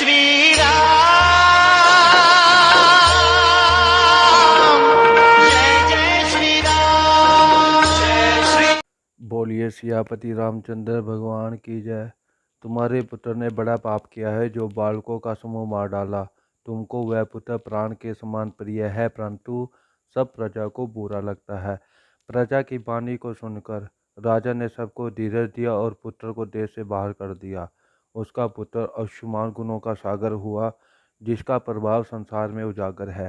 श्री राम, जय श्री राम, जय श्री। बोलिए सियापति रामचंद्र भगवान की जय। तुम्हारे पुत्र ने बड़ा पाप किया है, जो बालकों का समूह मार डाला। तुमको वह पुत्र प्राण के समान प्रिय है, परंतु सब प्रजा को बुरा लगता है। प्रजा की वाणी को सुनकर राजा ने सबको धीरज दिया और पुत्र को देश से बाहर कर दिया। उसका पुत्र अशुमान गुणों का सागर हुआ, जिसका प्रभाव संसार में उजागर है।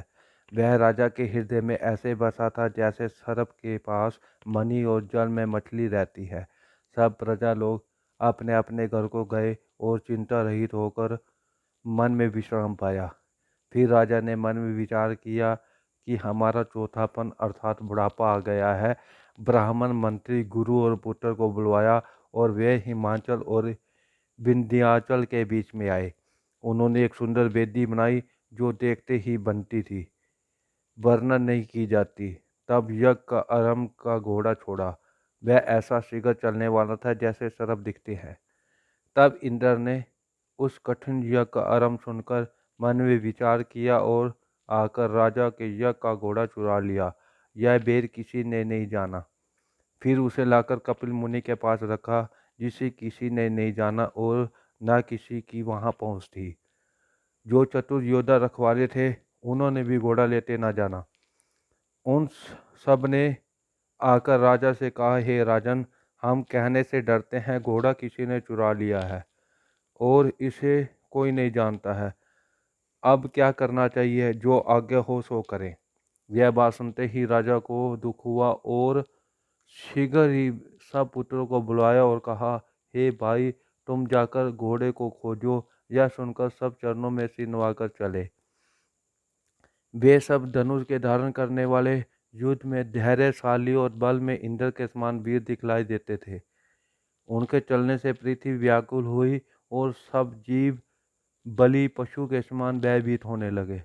वह राजा के हृदय में ऐसे बसा था जैसे सर्प के पास मणि और जल में मछली रहती है। सब प्रजा लोग अपने अपने घर को गए और चिंता रहित होकर मन में विश्राम पाया। फिर राजा ने मन में विचार किया कि हमारा चौथापन अर्थात बुढ़ापा आ गया है। ब्राह्मण, मंत्री, गुरु और पुत्र को बुलवाया और वे हिमाचल और विंध्याचल के बीच में आए। उन्होंने एक सुंदर वेदी बनाई जो देखते ही बनती थी, वर्णन नहीं की जाती। तब यज्ञ का आरंभ का घोड़ा छोड़ा। वह ऐसा शीघ्र चलने वाला था जैसे सर्प दिखते हैं। तब इंद्र ने उस कठिन यज्ञ का आरंभ सुनकर मन में विचार किया और आकर राजा के यज्ञ का घोड़ा चुरा लिया। यह भेद किसी ने नहीं जाना। फिर उसे लाकर कपिल मुनि के पास रखा, जिसे किसी ने नहीं जाना और न किसी की वहां पहुंच थी। जो चतुर योद्धा रखवाले थे, उन्होंने भी घोड़ा लेते न जाना। उन सब ने आकर राजा से कहा, हे राजन, हम कहने से डरते हैं, घोड़ा किसी ने चुरा लिया है और इसे कोई नहीं जानता है। अब क्या करना चाहिए? जो आज्ञा हो सो करें। यह बात सुनते ही राजा को दुख हुआ और शीघ्र ही सब पुत्रों को बुलाया और कहा, हे भाई, तुम जाकर घोड़े को खोजो। यह सुनकर सब चरणों में सिर नवाकर चले। वे सब धनुष के धारण करने वाले, युद्ध में धैर्यशाली और बल में इंद्र के समान वीर दिखलाई देते थे। उनके चलने से पृथ्वी व्याकुल हुई और सब जीव बलि पशु के समान भयभीत होने लगे।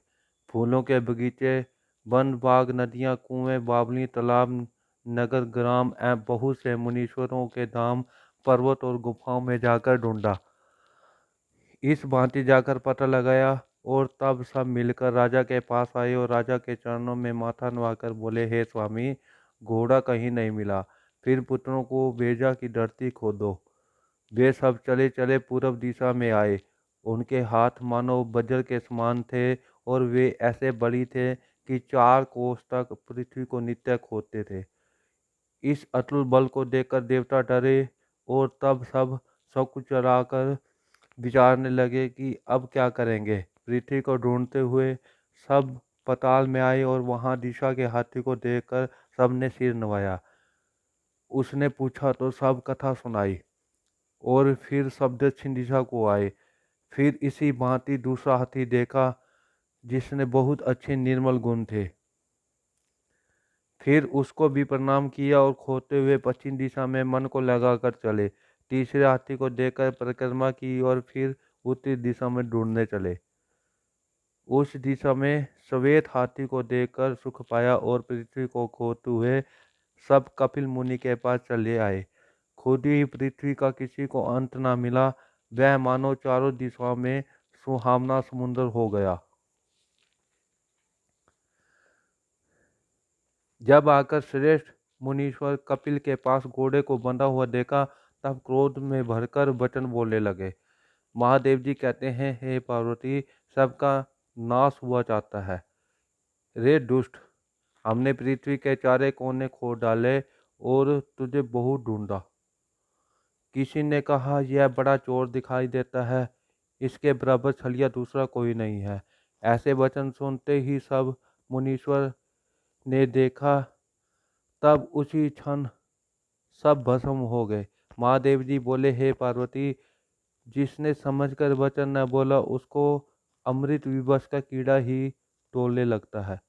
फूलों के बगीचे, वन, बाग, नदियां, कुएं, बावली, तालाब, नगर, ग्राम एवं बहुत से मुनीश्वरों के धाम, पर्वत और गुफाओं में जाकर ढूंढा। इस भांति जाकर पता लगाया और तब सब मिलकर राजा के पास आए और राजा के चरणों में माथा नवाकर बोले, हे स्वामी, घोड़ा कहीं नहीं मिला। फिर पुत्रों को भेजा कि धरती खोदो। वे सब चले चले पूर्व दिशा में आए। उनके हाथ मानो वज्र के समान थे और वे ऐसे बड़ी थे कि 4 कोस तक पृथ्वी को नित्य खोदते थे। इस अतुल बल को देखकर देवता डरे और तब सब कुछ चलाकर विचारने लगे कि अब क्या करेंगे। पृथ्वी को ढूंढते हुए सब पाताल में आए और वहां दिशा के हाथी को देखकर सबने सिर नवाया। उसने पूछा तो सब कथा सुनाई और फिर सब दक्षिण दिशा को आए। फिर इसी भांति दूसरा हाथी देखा, जिसने बहुत अच्छे निर्मल गुण थे। फिर उसको भी प्रणाम किया और खोते हुए पश्चिम दिशा में मन को लगाकर चले। तीसरे हाथी को देखकर परिक्रमा की और फिर उत्तरी दिशा में ढूंढने चले। उस दिशा में श्वेत हाथी को देखकर सुख पाया और पृथ्वी को खोदते हुए सब कपिल मुनि के पास चले आए। खुदी ही पृथ्वी का किसी को अंत ना मिला। वह मानो चारों दिशाओं में सुहावना समुद्र हो गया। जब आकर श्रेष्ठ मुनीश्वर कपिल के पास घोड़े को बंधा हुआ देखा, तब क्रोध में भरकर वचन बोलने लगे। महादेव जी कहते हैं, हे पार्वती, सबका नाश हुआ चाहता है। रे दुष्ट, हमने पृथ्वी के चारे कोने खोद डाले और तुझे बहुत ढूंढा। किसी ने कहा, यह बड़ा चोर दिखाई देता है, इसके बराबर छलिया दूसरा कोई नहीं है। ऐसे वचन सुनते ही सब मुनीश्वर ने देखा, तब उसी क्षण सब भस्म हो गए। महादेव जी बोले, हे पार्वती, जिसने समझकर वचन न बोला, उसको अमृत विवश का कीड़ा ही टोलने लगता है।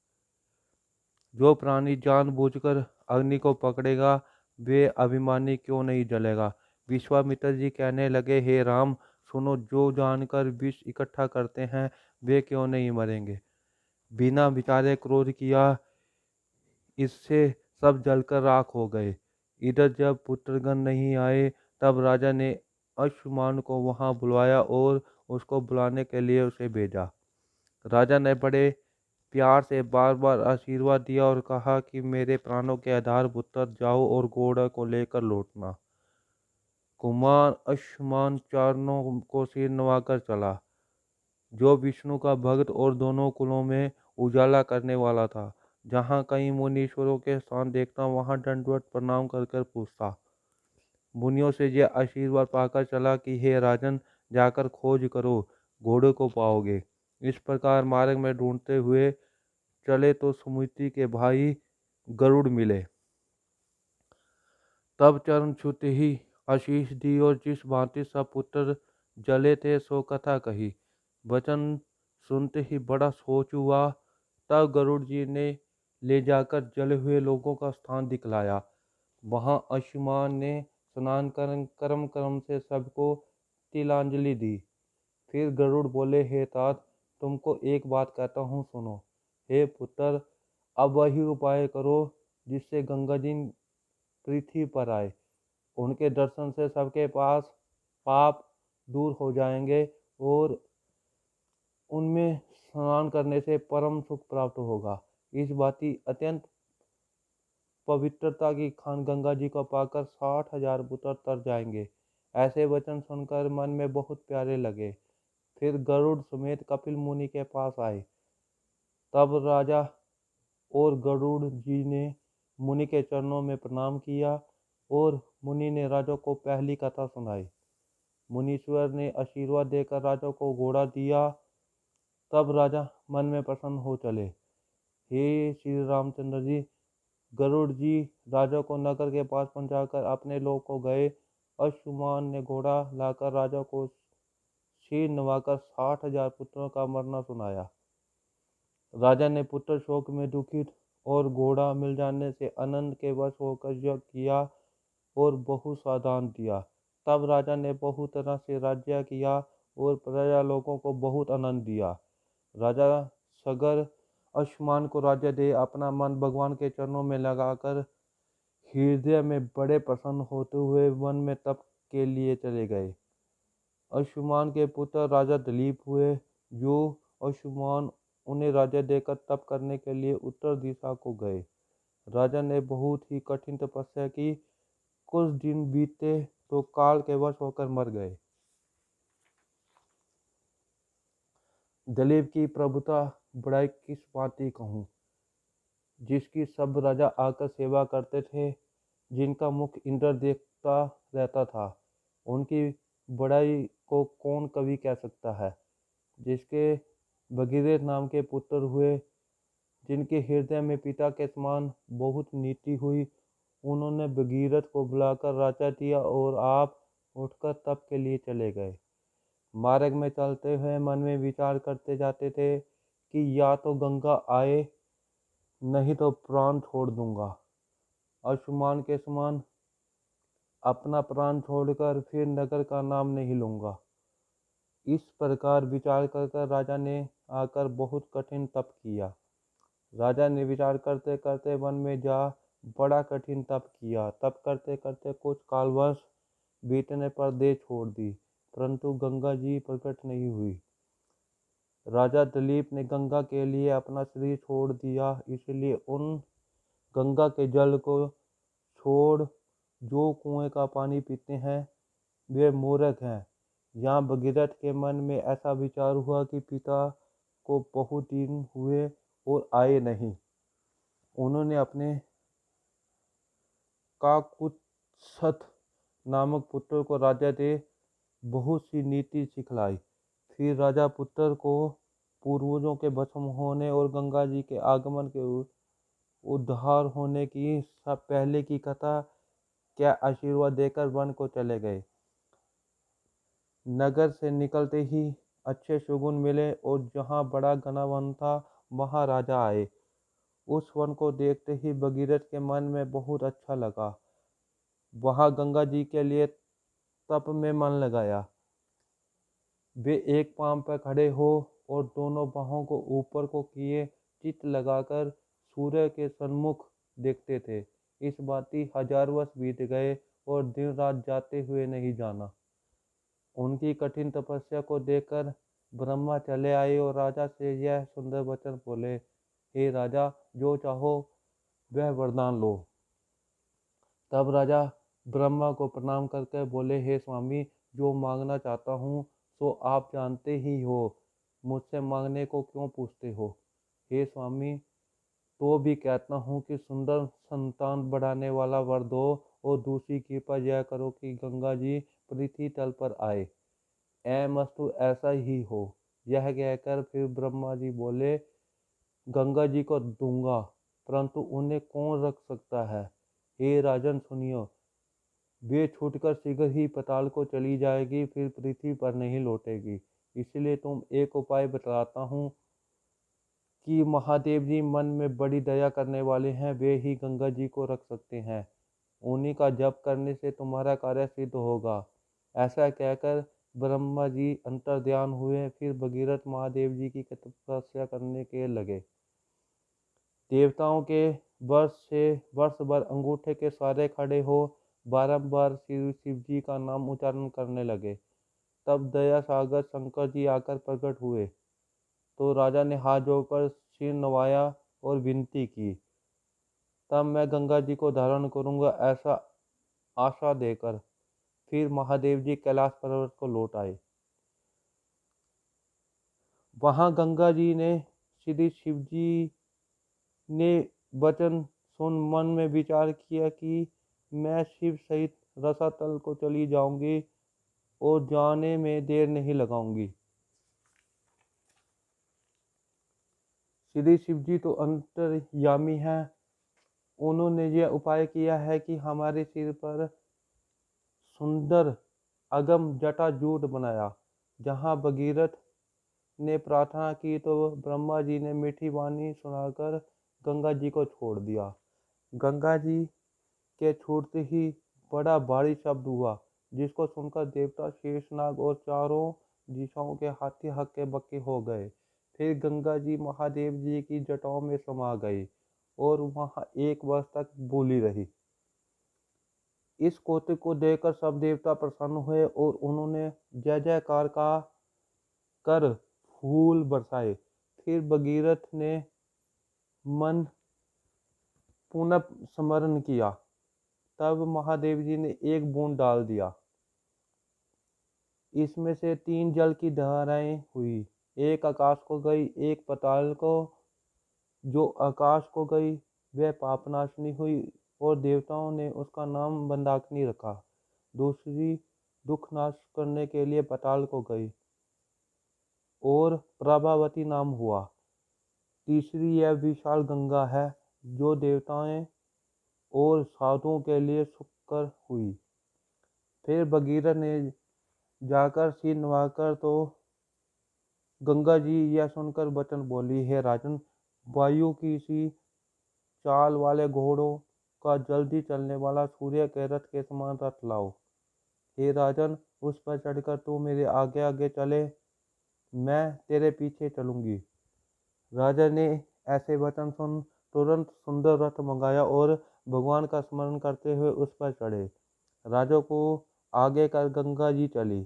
जो प्राणी जानबूझकर अग्नि को पकड़ेगा, वे अभिमानी क्यों नहीं जलेगा। विश्वामित्र जी कहने लगे, हे राम, सुनो, जो जानकर विष इकट्ठा करते हैं, वे क्यों नहीं मरेंगे। बिना विचारे क्रोध किया, इससे सब जलकर राख हो गए। इधर जब पुत्रगण नहीं आए, तब राजा ने अश्वमान को वहां बुलवाया और उसको बुलाने के लिए उसे भेजा। राजा ने बड़े प्यार से बार बार आशीर्वाद दिया और कहा कि मेरे प्राणों के आधार पुत्र, जाओ और घोड़े को लेकर लौटना। कुमार अंशुमान चारणों को सिर नवाकर चला, जो विष्णु का भक्त और दोनों कुलों में उजाला करने वाला था। जहाँ कई मुनीश्वरों के स्थान देखता, वहाँ दंडवत प्रणाम कर कर पूछता। मुनियों से यह आशीर्वाद पाकर चला कि हे राजन, जाकर खोज करो, घोड़े को पाओगे। इस प्रकार मार्ग में ढूंढते हुए चले तो सुमिति के भाई गरुड़ मिले। तब चरण छूते ही आशीष दी और जिस भांति सब पुत्र जले थे सो कथा कही। वचन सुनते ही बड़ा सोच हुआ। तब गरुड़ जी ने ले जाकर जले हुए लोगों का स्थान दिखलाया। वहां अंशुमान ने स्नान कर कर्म कर्म से सबको तिलांजलि दी। फिर गरुड़ बोले, हे तात, तुमको एक बात कहता हूँ, सुनो। हे पुत्र, अब वही उपाय करो जिससे गंगा जी पृथ्वी पर आए। उनके दर्शन से सबके पास पाप दूर हो जाएंगे और उनमें स्नान करने से परम सुख प्राप्त होगा। इस बाती अत्यंत पवित्रता की खान गंगा जी को पाकर 60,000 पुत्र तर जाएंगे। ऐसे वचन सुनकर मन में बहुत प्यारे लगे। फिर गरुड़ समेत कपिल मुनि के पास आए। तब राजा और गरुड़ जी ने मुनि के चरणों में प्रणाम किया और मुनि ने राजा को पहली कथा सुनाई। मुनीश्वर ने आशीर्वाद देकर राजा को घोड़ा दिया। तब राजा मन में प्रसन्न हो चले। हे श्री रामचंद्र जी, गरुड़ जी राजा को नगर के पास पहुंचाकर अपने लोक को गए। अंशुमान ने घोड़ा लाकर राजा को शीर नवाकर 60,000 पुत्रों का मरना सुनाया। राजा ने पुत्र शोक में दुखित और घोड़ा मिल जाने से आनंद के वश होकर यज्ञ किया और बहुत साधान दिया। तब राजा ने बहुत तरह से राज्य किया और प्रजा लोगों को बहुत आनंद दिया। राजा सगर अंशुमान को राज्य दे अपना मन भगवान के चरणों में लगाकर हृदय में बड़े प्रसन्न होते हुए वन में तप के लिए चले गए। अंशुमान के पुत्र राजा दिलीप हुए। जो अंशुमान उन्हें राज्य देकर तप करने के लिए उत्तर दिशा को गए। राजा ने बहुत ही कठिन तपस्या की। कुछ दिन बीते तो काल के वश होकर मर गए। दिलीप की प्रभुता बड़ाई किस बात कहूँ, जिसकी सब राजा आकर सेवा करते थे, जिनका मुख इंद्र देखता रहता था। उनकी बड़ाई को कौन कवि कह सकता है। जिसके भगीरथ नाम के पुत्र हुए, जिनके हृदय में पिता के समान बहुत नीति हुई। उन्होंने भगीरथ को बुलाकर राजा दिया और आप उठकर तप के लिए चले गए। मार्ग में चलते हुए मन में विचार करते जाते थे कि या तो गंगा आए, नहीं तो प्राण छोड़ दूंगा। अंशुमान के समान अपना प्राण छोड़कर फिर नगर का नाम नहीं लूंगा। इस प्रकार विचार कर राजा ने आकर बहुत कठिन तप किया। राजा ने विचार करते करते वन में जा बड़ा कठिन तप किया। तप करते करते कुछ कालवर्ष बीतने पर देह छोड़ दी, परंतु गंगा जी प्रकट नहीं हुई। राजा दिलीप ने गंगा के लिए अपना शरीर छोड़ दिया, इसलिए उन गंगा के जल को छोड़ जो कुएं का पानी पीते हैं वे मूर्ख हैं। यहाँ भगीरथ के मन में ऐसा विचार हुआ कि पिता को बहुत दिन हुए और आए नहीं। उन्होंने अपने काकुत्स्थ नामक पुत्र को राज्य दे बहुत सी नीति सिखलाई। फिर राजा पुत्र को पूर्वजों के भस्म होने और गंगा जी के आगमन के उद्धार होने की सब पहले की कथा क्या आशीर्वाद देकर वन को चले गए। नगर से निकलते ही अच्छे शगुन मिले और जहाँ बड़ा घना वन था वहाँ राजा आए। उस वन को देखते ही भगीरथ के मन में बहुत अच्छा लगा। वहाँ गंगा जी के लिए तप में मन लगाया। वे एक पांव पर खड़े हो और दोनों बाहों को ऊपर को किए चित्त लगाकर सूर्य के सन्मुख देखते थे। इस बाती 1000 वर्ष बीत गए और दिन रात जाते हुए नहीं जाना। उनकी कठिन तपस्या को देखकर ब्रह्मा चले आए और राजा से यह सुंदर वचन बोले, हे राजा, जो चाहो वह वरदान लो। तब राजा ब्रह्मा को प्रणाम करके बोले, हे स्वामी, जो मांगना चाहता हूँ सो आप जानते ही हो, मुझसे मांगने को क्यों पूछते हो। हे स्वामी, तो भी कहता हूँ कि सुंदर संतान बढ़ाने वाला वर दो, और दूसरी कृपा यह करो कि गंगा जी पृथ्वी तल पर आए। मस्तु ऐसा ही हो। यह कहकर फिर ब्रह्मा जी बोले, गंगा जी को दूंगा, परंतु उन्हें कौन रख सकता है। हे राजन सुनियो, वे छूटकर शीघ्र ही पाताल को चली जाएगी, फिर पृथ्वी पर नहीं लौटेगी। इसलिए तुम एक उपाय बतलाता हूँ कि महादेव जी मन में बड़ी दया करने वाले हैं, वे ही गंगा जी को रख सकते हैं। उन्हीं का जप करने से तुम्हारा कार्य सिद्ध होगा। ऐसा कहकर ब्रह्मा जी अंतर्ध्यान हुए। फिर भगीरथ महादेव जी की तपस्या करने के लगे। देवताओं के वर्ष भर अंगूठे के सहारे खड़े हो बारंबार शिव जी का नाम उच्चारण करने लगे। तब दया सागर शंकर जी आकर प्रकट हुए, तो राजा ने हाथ जोड़कर सिर नवाया और विनती की, तब मैं गंगा जी को धारण करूंगा, ऐसा आशा देकर फिर महादेव जी कैलाश पर्वत को लौट आए। वहां गंगा जी ने श्री शिव जी ने वचन सुन मन में विचार किया कि मैं शिव सहित रसातल को चली जाऊंगी और जाने में देर नहीं लगाऊंगी। श्री शिव जी तो अंतर्यामी हैं। उन्होंने यह उपाय किया है कि हमारे सिर पर सुंदर अगम जटाजूट बनाया। जहाँ भगीरथ ने प्रार्थना की तो ब्रह्मा जी ने मीठी वाणी सुनाकर गंगा जी को छोड़ दिया। गंगा जी के छूटते ही बड़ा भारी शब्द हुआ, जिसको सुनकर देवता शेषनाग और चारों दिशाओं के हाथी हक्के बक्के हो गए। फिर गंगा जी महादेव जी की जटाओं में समा गई और वहां 1 वर्ष तक बोली रही। इस कौतुक को देखकर सब देवता प्रसन्न हुए और उन्होंने जय जयकार का कर फूल बरसाए। फिर भगीरथ ने मन पुनः स्मरण किया, तब महादेव जी ने एक बूंद डाल दिया। इसमें से 3 जल की धाराएं हुई, एक आकाश को गई, एक पाताल को। जो आकाश को गई वह पापनाशनी हुई और देवताओं ने उसका नाम मंदाकिनी रखा। दूसरी दुख नाश करने के लिए पाताल को गई और प्रभावती नाम हुआ। तीसरी यह विशाल गंगा है, जो देवताएं और साधुओं के लिए सुखकर हुई। फिर भगीरथ ने जाकर सिर नवाकर तो गंगा जी यह सुनकर वचन बोली, हे राजन, वायु की सी चाल वाले घोड़ों का जल्दी चलने वाला सूर्य के रथ के समान रथ लाओ। हे राजन, उस पर चढ़कर तू मेरे आगे आगे चले, मैं तेरे पीछे चलूंगी। राजा ने ऐसे वचन सुन तुरंत सुंदर रथ मंगाया और भगवान का स्मरण करते हुए उस पर चढ़े। राजा को आगे कर गंगा जी चली।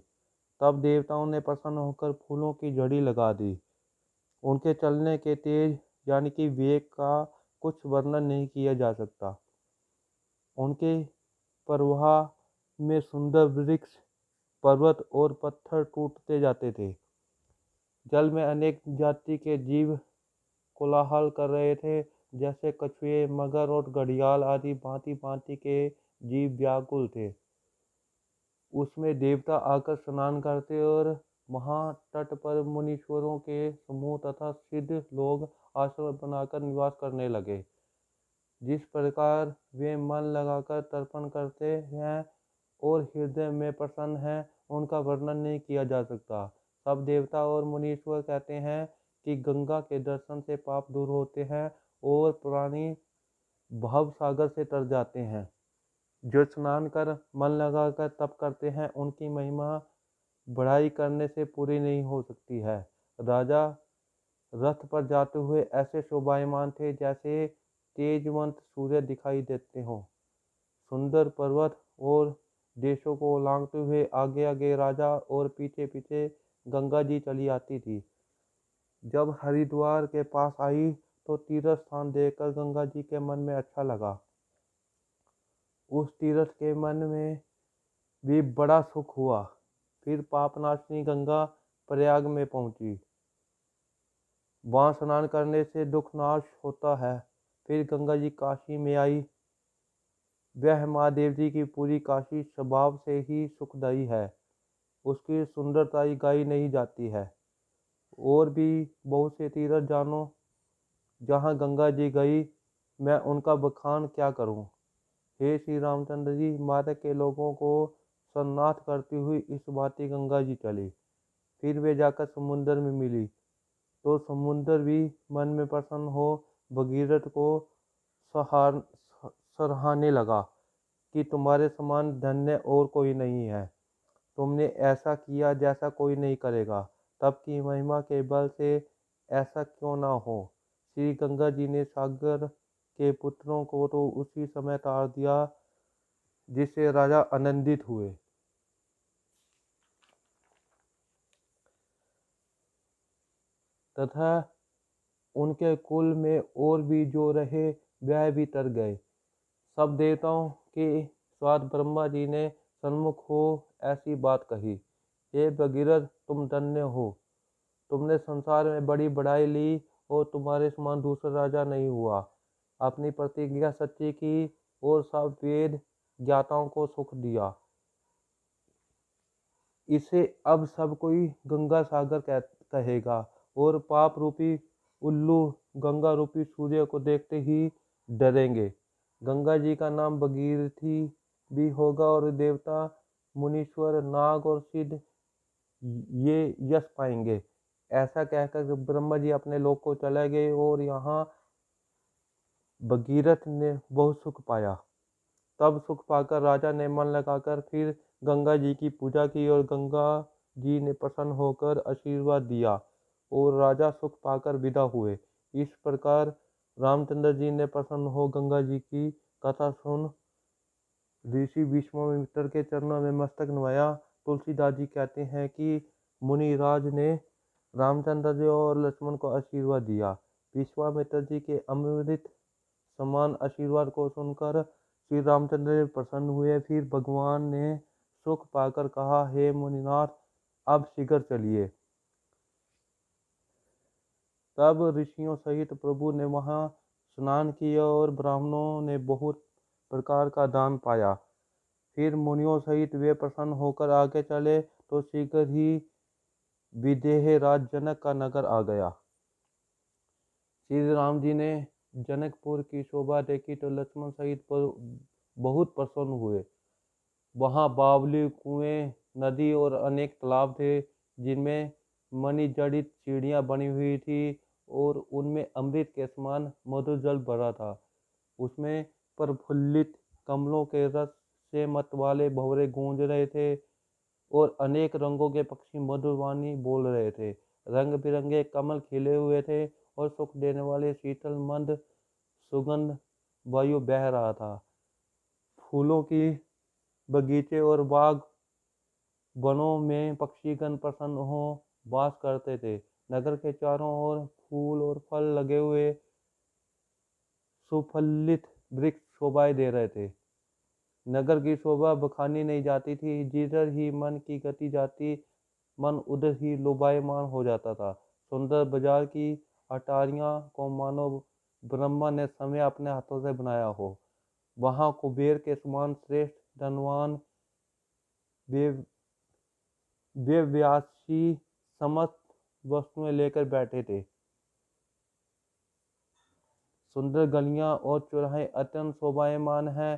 तब देवताओं ने प्रसन्न होकर फूलों की झड़ी लगा दी। उनके चलने के तेज यानी कि वेग का कुछ वर्णन नहीं किया जा सकता। उनके प्रवाह में सुंदर वृक्ष, पर्वत और पत्थर टूटते जाते थे। जल में अनेक जाति के जीव कोलाहल कर रहे थे, जैसे कछुए, मगर और घड़ियाल आदि भांति भांति के जीव व्याकुल थे। उसमें देवता आकर स्नान करते और वहां तट पर मुनीश्वरों के समूह तथा सिद्ध लोग आश्रम बनाकर निवास करने लगे। जिस प्रकार वे मन लगाकर तर्पण करते हैं और हृदय में प्रसन्न हैं, उनका वर्णन नहीं किया जा सकता। सब देवता और मुनीश्वर कहते हैं कि गंगा के दर्शन से पाप दूर होते हैं और प्राणी भव सागर से तर जाते हैं। जो स्नान कर मन लगाकर तप करते हैं, उनकी महिमा बढ़ाई करने से पूरी नहीं हो सकती है। राजा रथ पर जाते हुए ऐसे शोभायमान थे जैसे तेजवंत सूर्य दिखाई देते हो। सुंदर पर्वत और देशों को लांघते हुए आगे आगे राजा और पीछे पीछे गंगा जी चली आती थी। जब हरिद्वार के पास आई तो तीर्थ स्थान देखकर गंगा जी के मन में अच्छा लगा। उस तीर्थ के मन में भी बड़ा सुख हुआ। फिर पापनाशनी गंगा प्रयाग में पहुंची। वहां स्नान करने से दुख नाश होता है। फिर गंगा जी काशी में आई। वह महादेव जी की पूरी काशी स्वभाव से ही सुखदायी है। उसकी सुंदरता गाई नहीं जाती है। और भी बहुत से तीर्थ जानो जहाँ गंगा जी गई, मैं उनका बखान क्या करूं। हे श्री रामचंद्र जी, माता के लोगों को सन्नाथ करती हुई इस भांति गंगा जी चली। फिर वे जाकर समुद्र में मिली तो समुद्र भी मन में प्रसन्न हो भगीरथ को सराहने लगा कि तुम्हारे समान धन्य और कोई नहीं है। तुमने ऐसा किया जैसा कोई नहीं करेगा। तब की महिमा के बल से ऐसा क्यों ना हो। श्री गंगा जी ने सागर के पुत्रों को तो उसी समय तार दिया जिससे राजा आनंदित हुए। तथा उनके कुल में और भी जो रहे वह भी तर गए। सब देवताओं के स्वाद ब्रह्मा जी ने सन्मुख हो ऐसी बात कही। हे भगीरथ, तुम धन्य हो। तुमने संसार में बड़ी बढ़ाई ली और तुम्हारे समान दूसरा राजा नहीं हुआ। अपनी प्रतिज्ञा सच्ची की और सब वेद ज्ञाताओं को सुख दिया। इसे अब सब कोई गंगा सागर कहेगा और पाप रूपी उल्लू गंगा रूपी सूर्य को देखते ही डरेंगे। गंगा जी का नाम भगीरथी भी होगा और देवता, मुनीश्वर, नाग और सिद्ध ये यश पाएंगे। ऐसा कहकर ब्रह्मा जी अपने लोक को चले गए और यहाँ भगीरथ ने बहुत सुख पाया। तब सुख पाकर राजा ने मन लगाकर फिर गंगा जी की पूजा की और गंगा जी ने प्रसन्न होकर आशीर्वाद दिया और राजा सुख पाकर विदा हुए। इस प्रकार रामचंद्र जी ने प्रसन्न हो गंगा जी की कथा सुन ऋषि विश्वामित्र के चरणों में मस्तक नवाया। तुलसीदास जी कहते हैं कि मुनिराज ने रामचंद्र जी और लक्ष्मण को आशीर्वाद दिया। विश्वामित्र जी के अमृत समान आशीर्वाद को सुनकर श्री रामचंद्र जी प्रसन्न हुए। फिर भगवान ने सुख पाकर कहा, हे मुनिनाथ, अब शीघ्र चलिए। तब ऋषियों सहित प्रभु ने वहां स्नान किया और ब्राह्मणों ने बहुत प्रकार का दान पाया। फिर मुनियों सहित वे प्रसन्न होकर आगे चले तो शीघ्र ही विदेह राज जनक का नगर आ गया। श्री राम जी ने जनकपुर की शोभा देखी तो लक्ष्मण सहित बहुत प्रसन्न हुए। वहाँ बावली, कुएं, नदी और अनेक तालाब थे जिनमें मणि जड़ित सीढ़ियाँ बनी हुई थी और उनमें अमृत के समान मधुर जल भरा था। उसमें प्रफुल्लित कमलों के रस से मतवाले भंवरे गूंज रहे थे और अनेक रंगों के पक्षी मधुर वाणी बोल रहे थे। रंग बिरंगे कमल खिले हुए थे और सुख देने वाले शीतल मंद सुगंध वायु बह रहा था। फूलों की बगीचे और बाग वनों में पक्षीगण प्रसन्न हो वास करते थे। नगर के चारों ओर फूल और फल लगे हुए सुफलित वृक्ष शोभाएं दे रहे थे। नगर की शोभा बखानी नहीं जाती थी। जिधर ही मन की गति जाती, मन उधर ही लुभायमान हो जाता था। सुंदर बाजार की अटारियां को मानो ब्रह्मा ने समय अपने हाथों से बनाया हो। वहां कुबेर के समान श्रेष्ठ धनवान वे व्यासी समस्त वस्तुएं लेकर बैठे थे। सुंदर गलियां और चौराहे अत्यंत शोभायमान हैं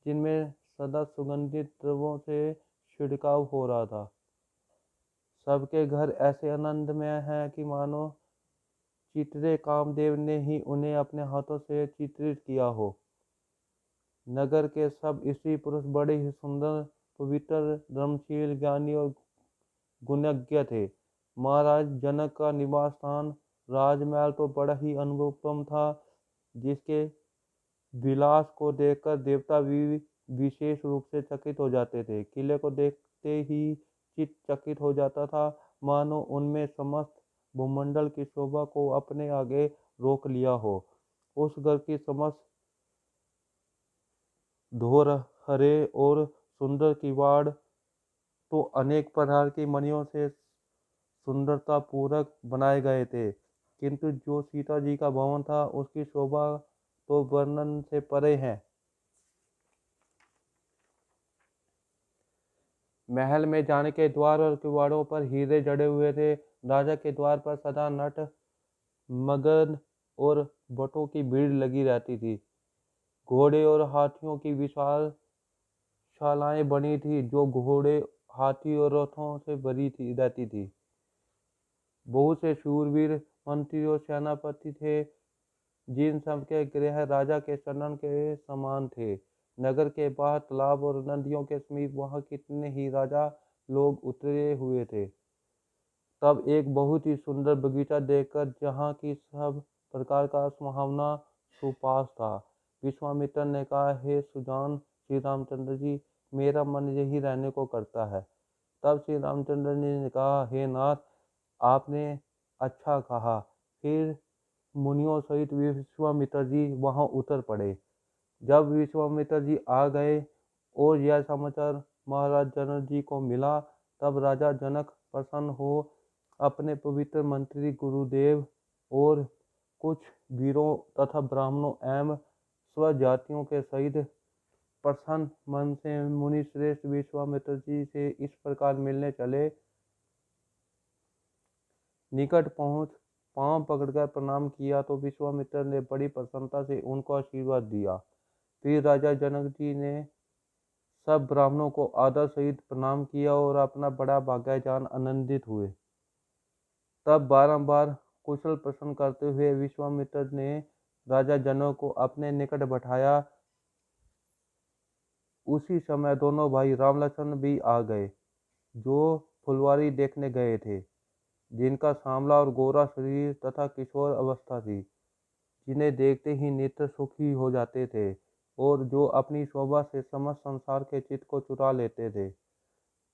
जिनमें सदा सुगंधित द्रव्यों से छिड़काव हो रहा था। सबके घर ऐसे आनंदमय हैं कि मानो चित्रे कामदेव ने ही उन्हें अपने हाथों से चित्रित किया हो। नगर के सब स्त्री पुरुष बड़े ही सुंदर, पवित्र, धर्मशील, ज्ञानी और गुणज्ञ थे। महाराज जनक का निवास स्थान राजमहल तो बड़ा ही अनुपम था, जिसके विलास को देखकर देवता भी विशेष रूप से चकित हो जाते थे। किले को देखते ही चित्त चकित हो जाता था, मानो उनमें समस्त भूमंडल की शोभा को अपने आगे रोक लिया हो। उस घर की समस्त धोर हरे और सुंदर किवाड़ तो अनेक प्रकार की मणियों से सुंदरता पूर्वक बनाए गए थे, किंतु जो सीता जी का भवन था उसकी शोभा तो वर्णन से परे है। महल में जाने के द्वार और किवाड़ों पर हीरे जड़े हुए थे। राजा के द्वार पर सदा नट मगन और बटों की भीड़ लगी रहती थी। घोड़े और हाथियों की विशाल शालाएं बनी थी, जो घोड़े, हाथी और रथों से भरी थी रहती थी। बहुत से शूरवीर मंत्री और सेनापति थे, जिन सबके गृह राजा के चरण के समान थे। नगर के बाहर तालाब और नदियों के समीप वहां कितने ही राजा लोग उतरे हुए थे। तब एक बहुत ही सुंदर बगीचा देखकर, जहाँ की सब प्रकार का सुहावना सुपास था, विश्वामित्र ने कहा, हे सुजान श्री रामचंद्र जी, मेरा मन यही रहने को करता है। तब श्री रामचंद्र जी ने कहा, हे नाथ, आपने अच्छा कहा। फिर मुनियों सहित विश्वामित्र जी वहां उतर पड़े। जब विश्वामित्र जी आ गए और यह समाचार महाराज जनक जी को मिला, तब राजा जनक प्रसन्न हो अपने पवित्र मंत्री गुरुदेव और कुछ वीरों तथा ब्राह्मणों एवं स्वजातियों के सहित प्रसन्न मन से मुनि श्रेष्ठ विश्वामित्र जी से इस प्रकार मिलने चले। निकट पहुंच पांव पकड़कर प्रणाम किया तो विश्वामित्र ने बड़ी प्रसन्नता से उनको आशीर्वाद दिया। फिर राजा जनक जी ने सब ब्राह्मणों को आदर सहित प्रणाम किया और अपना बड़ा भाग्य जान आनंदित हुए। तब बारंबार कुशल प्रश्न करते हुए विश्वामित्र ने राजा जनक को अपने निकट बैठाया। उसी समय दोनों भाई राम लक्ष्मण भी आ गए, जो फुलवारी देखने गए थे, जिनका सांवला और गोरा शरीर तथा किशोर अवस्था थी, जिन्हें देखते ही नेत्र सुखी हो जाते थे और जो अपनी शोभा से समस्त संसार के चित्त को चुरा लेते थे।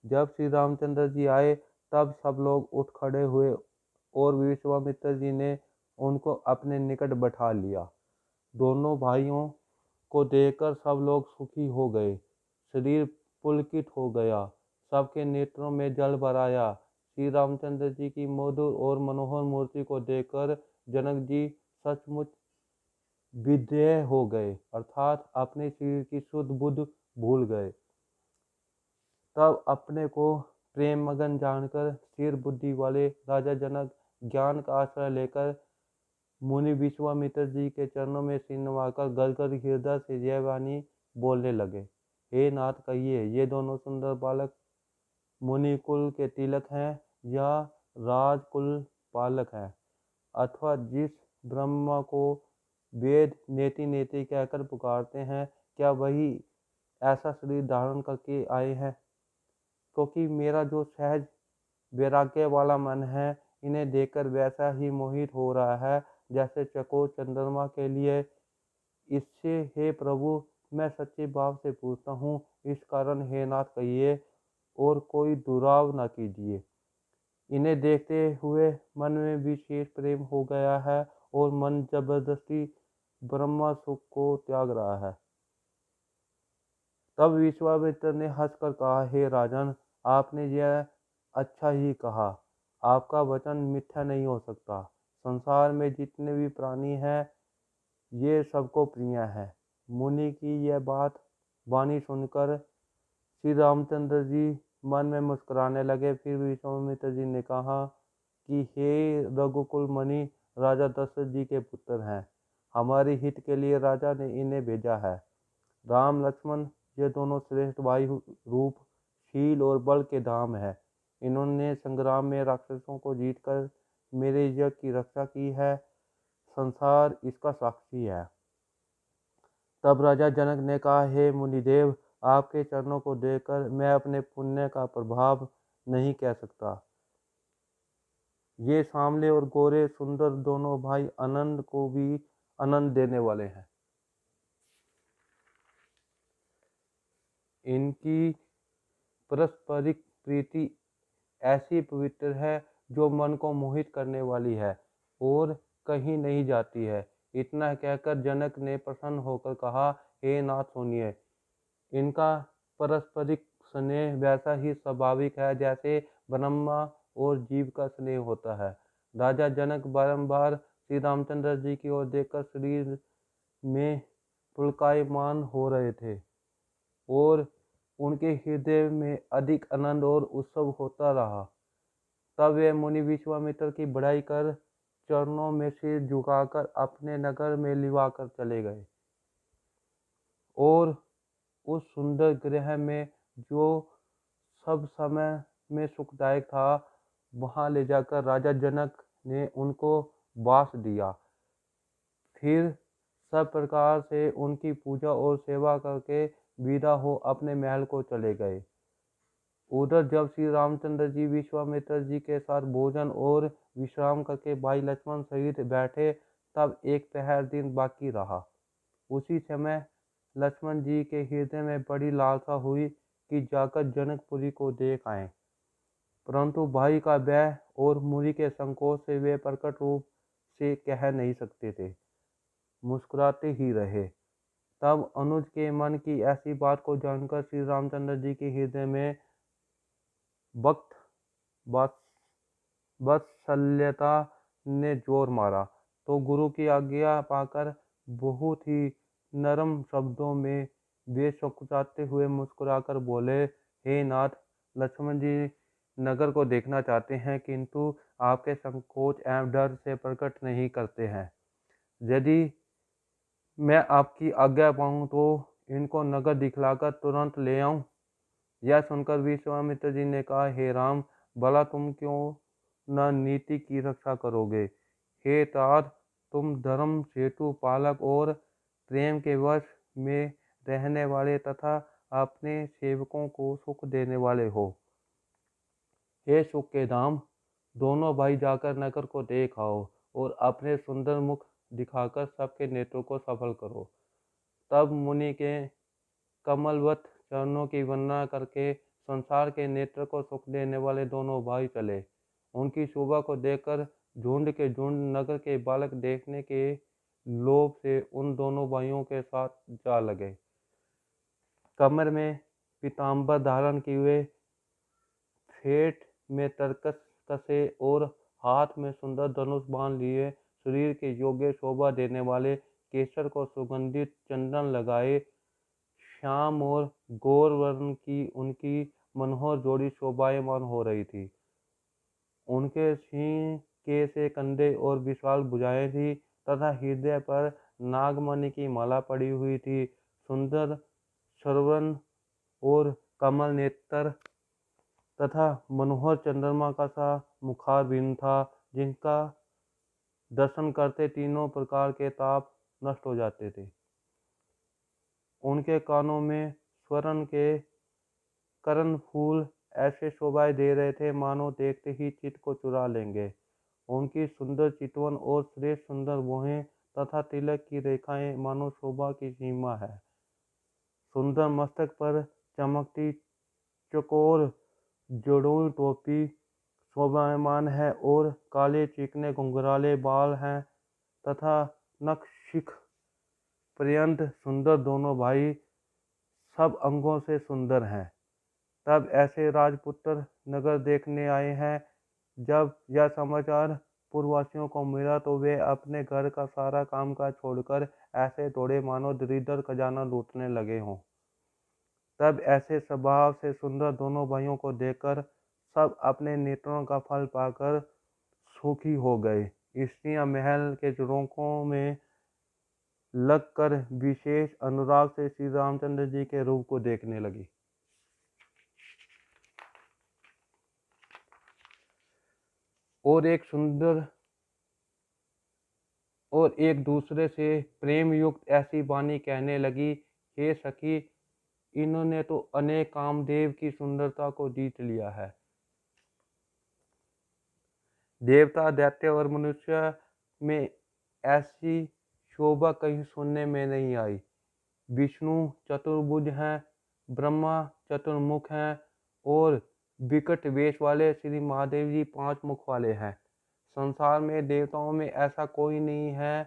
जब श्री रामचंद्र जी आए, तब सब लोग उठ खड़े हुए और विश्वामित्र जी ने उनको अपने निकट बैठा लिया। दोनों भाइयों को देखकर सब लोग सुखी हो गए, शरीर पुलकित हो गया, सबके नेत्रों में जल भर आया। श्री रामचंद्र जी की मधुर और मनोहर मूर्ति को देखकर जनक जी सचमुच विदेह हो गए, अर्थात अपने शरीर की शुद्ध बुद्ध भूल गए। तब अपने को प्रेम मगन जानकर स्थिर बुद्धि वाले राजा जनक ज्ञान का आश्रय लेकर मुनि विश्वामित्र जी के चरणों में सिर नवाकर गदगद हृदय से यह वाणी बोलने लगे, हे नाथ, कहिए, ये दोनों सुंदर बालक मुनि कुल के तिलक हैं या राजकुल बालक हैं, अथवा जिस ब्रह्मा को वेद नेति नेति कहकर पुकारते हैं, क्या वही ऐसा शरीर धारण करके आए हैं? क्योंकि मेरा जो सहज वैराग्य वाला मन है, इन्हें देखकर वैसा ही मोहित हो रहा है जैसे चकोर चंद्रमा के लिए। इससे हे प्रभु, मैं सच्चे भाव से पूछता हूँ, इस कारण हे नाथ कहिए और कोई दुराव न कीजिए। इन्हें देखते हुए मन में विशेष प्रेम हो गया है और मन जबरदस्ती ब्रह्मा सुख को त्याग रहा है। तब विश्वामित्र ने हंसकर कहा, हे राजन, आपने यह अच्छा ही कहा। आपका वचन मिथ्या नहीं हो सकता। संसार में जितने भी प्राणी हैं, ये सबको प्रिय है। मुनि की यह वाणी सुनकर श्री रामचंद्र जी मन में मुस्कुराने लगे। फिर विश्वामित्र जी ने कहा कि हे रघुकुल मणि, राजा दशरथ जी के पुत्र हैं। हमारे हित के लिए राजा ने इन्हें भेजा है। राम लक्ष्मण ये दोनों श्रेष्ठ भाई रूप, शील और बल के धाम है। इन्होंने संग्राम में राक्षसों को जीतकर मेरे यज्ञ की रक्षा की है। संसार इसका साक्षी है। तब राजा जनक ने कहा, हे मुनिदेव, आपके चरणों को देखकर मैं अपने पुण्य का प्रभाव नहीं कह सकता। ये सांवले और गोरे सुंदर दोनों भाई आनंद को भी आनंद देने वाले हैं। इनकी पारस्परिक प्रीति ऐसी पवित्र है जो मन को मोहित करने वाली है और कहीं नहीं जाती है। इतना कहकर जनक ने प्रसन्न होकर कहा, हे नाथ सुनिए, इनका पारस्परिक स्नेह वैसा ही स्वाभाविक है जैसे ब्रह्मा और जीव का स्नेह होता है। राजा जनक बारंबार श्री रामचंद्र जी की ओर देखकर शरीर में पुलकायमान हो रहे थे और उनके हृदय में अधिक आनंद और उत्सव होता रहा। तब वे मुनि विश्वामित्र की बड़ाई कर चरणों में सिर झुकाकर अपने नगर में लिवाकर चले गए और उस सुंदर गृह में जो सब समय में सुखदायक था वहां ले जाकर राजा जनक ने उनको वास दिया। फिर सब प्रकार से उनकी पूजा और सेवा करके विदा हो अपने महल को चले गए। उधर जब श्री रामचंद्र जी विश्वामित्र जी के साथ भोजन और विश्राम करके भाई लक्ष्मण सहित बैठे तब एक पहर दिन बाकी रहा। उसी समय लक्ष्मण जी के हृदय में बड़ी लालसा हुई कि जाकर जनकपुरी को देख आए, परंतु भाई का भय और मुनि के संकोच से वे प्रकट रूप से कह नहीं सकते थे, मुस्कुराते ही रहे। तब अनुज के मन की ऐसी बात को जानकर श्री रामचंद्र जी के हृदय में भक्त वात्सल्यता ने जोर मारा तो गुरु की आज्ञा पाकर बहुत ही नरम शब्दों में वे सकुचाते हुए मुस्कुराकर बोले, हे नाथ, लक्ष्मण जी नगर को देखना चाहते हैं किंतु आपके संकोच एवं डर से प्रकट नहीं करते हैं। यदि मैं आपकी आज्ञा पाऊं तो इनको नगर दिखलाकर तुरंत ले आऊं। यह सुनकर विश्वामित्र जी ने कहा, हे राम, भला तुम क्यों न नीति की रक्षा करोगे। हे तात, तुम धर्म सेतु पालक और प्रेम के वश में रहने वाले तथा अपने सेवकों को सुख देने वाले हो। हे सुख के धाम, दोनों भाई जाकर नगर को देख आओ और अपने सुंदर मुख दिखाकर सबके नेत्रों को सफल करो। तब मुनि के कमलवत चरणों की वंदना करके संसार के नेत्र को सुख देने वाले दोनों भाई चले। उनकी शोभा को देखकर झुंड के झुंड नगर के बालक देखने के लोभ से उन दोनों भाइयों के साथ जा लगे। कमर में पीताम्बर धारण किए हुए, फेट में तरकस कसे और हाथ में सुंदर धनुष बाण लिए, शरीर के योग्य शोभा देने वाले, केसर को सुगंधित चंदन लगाए, श्याम और गौर वर्ण की उनकी मनोहर जोड़ी शोभायमान हो रही थी। उनके सिंह के से कंधे और विशाल भुजाएं थी तथा हृदय पर नागमणि की माला पड़ी हुई थी। सुंदर श्रवण और कमल नेत्र तथा मनोहर चंद्रमा का सा मुखारबिंद था, जिनका दर्शन करते तीनों प्रकार के ताप नष्ट हो जाते थे। उनके कानों में स्वर्ण के कर्ण फूल ऐसे शोभाएं दे रहे थे मानो देखते ही चित्त को चुरा लेंगे। उनकी सुंदर चितवन और श्रेष्ठ सुंदर भौहें तथा तिलक की रेखाएं मानो शोभा की सीमा है। सुंदर मस्तक पर चमकती चकोर जड़ों टोपी शोभायमान है और काले चिकने घुंघराले बाल हैं तथा नख शिख पर्यंत सुंदर दोनों भाई सब अंगों से सुंदर हैं। तब ऐसे राजपुत्र नगर देखने आए हैं। जब यह समाचार पूर्ववासियों को मिला तो वे अपने घर का सारा कामकाज छोड़कर ऐसे दौड़े मानो दरिद्र खजाना लूटने लगे हों। तब ऐसे स्वभाव से सुंदर दोनों भाइयों को देखकर सब अपने नेत्रों का फल पाकर सुखी हो गए। स्त्रियां महल के झरोखों में लगकर विशेष अनुराग से श्री रामचंद्र जी के रूप को देखने लगी। और एक दूसरे से प्रेम युक्त ऐसी वाणी कहने लगी, हे सखी, इन्होंने तो अनेक कामदेव की सुंदरता को जीत लिया है। देवता, दैत्य और मनुष्य में ऐसी शोभा कहीं सुनने में नहीं आई। विष्णु चतुर्भुज हैं, ब्रह्मा चतुर्मुख हैं और विकट वेश वाले श्री महादेव जी 5 मुख वाले हैं। संसार में देवताओं में ऐसा कोई नहीं है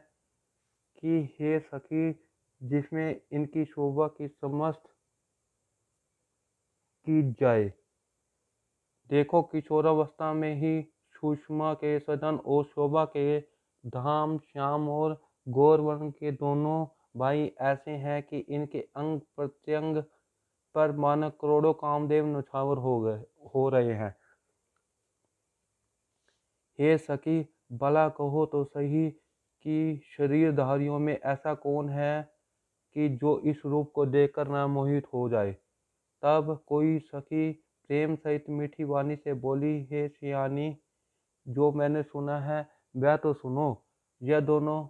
कि हे सखी जिसमें इनकी शोभा की समस्त की जाए। देखो किशोरावस्था में ही सुषमा के सदन और शोभा के धाम श्याम और गौरवर्ण के दोनों भाई ऐसे हैं कि इनके अंग प्रत्यंग पर मानो करोड़ों कामदेव नछावर हो रहे हैं। हे सखी भला कहो तो सही कि शरीरधारियों में ऐसा कौन है कि जो इस रूप को देखकर न मोहित हो जाए। तब कोई सखी प्रेम सहित मीठी वाणी से बोली, हे सियानी, जो मैंने सुना है वह तो सुनो। यह दोनों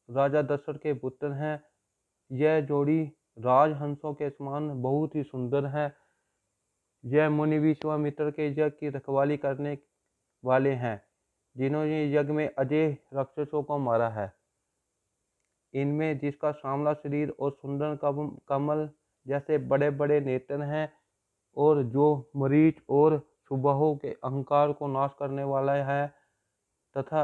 राजा दशरथ के पुत्र हैं। यह जोड़ी राजहंसों के समान बहुत ही सुंदर है। यह मुनि विश्वामित्र के यज्ञ की रखवाली करने वाले हैं, जिन्होंने यज्ञ में अजय राक्षसों को मारा है। इनमें जिसका सांवला शरीर और सुंदर कमल जैसे बड़े बड़े नेत्र हैं और जो मरीच और सुबाहु के अहंकार को नाश करने वाला है तथा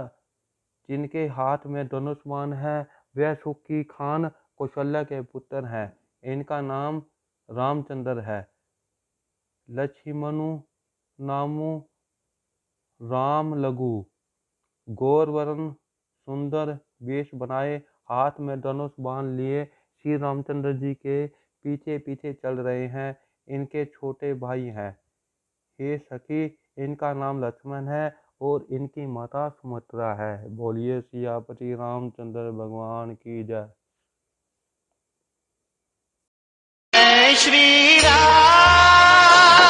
जिनके हाथ में धनुष बाण है, वह सुखी खान कौशल्या के पुत्र हैं। इनका नाम रामचंद्र है। लक्ष्मणु नामु राम लघु, गौरवर्ण सुंदर वेश बनाए हाथ में धनुष बाण लिए श्री रामचंद्र जी के पीछे पीछे चल रहे हैं। इनके छोटे भाई हैं। हे सखी इनका नाम लक्ष्मण है और इनकी माता सुमित्रा है। बोलिए सियापति रामचंद्र भगवान की जय। जय श्री राम।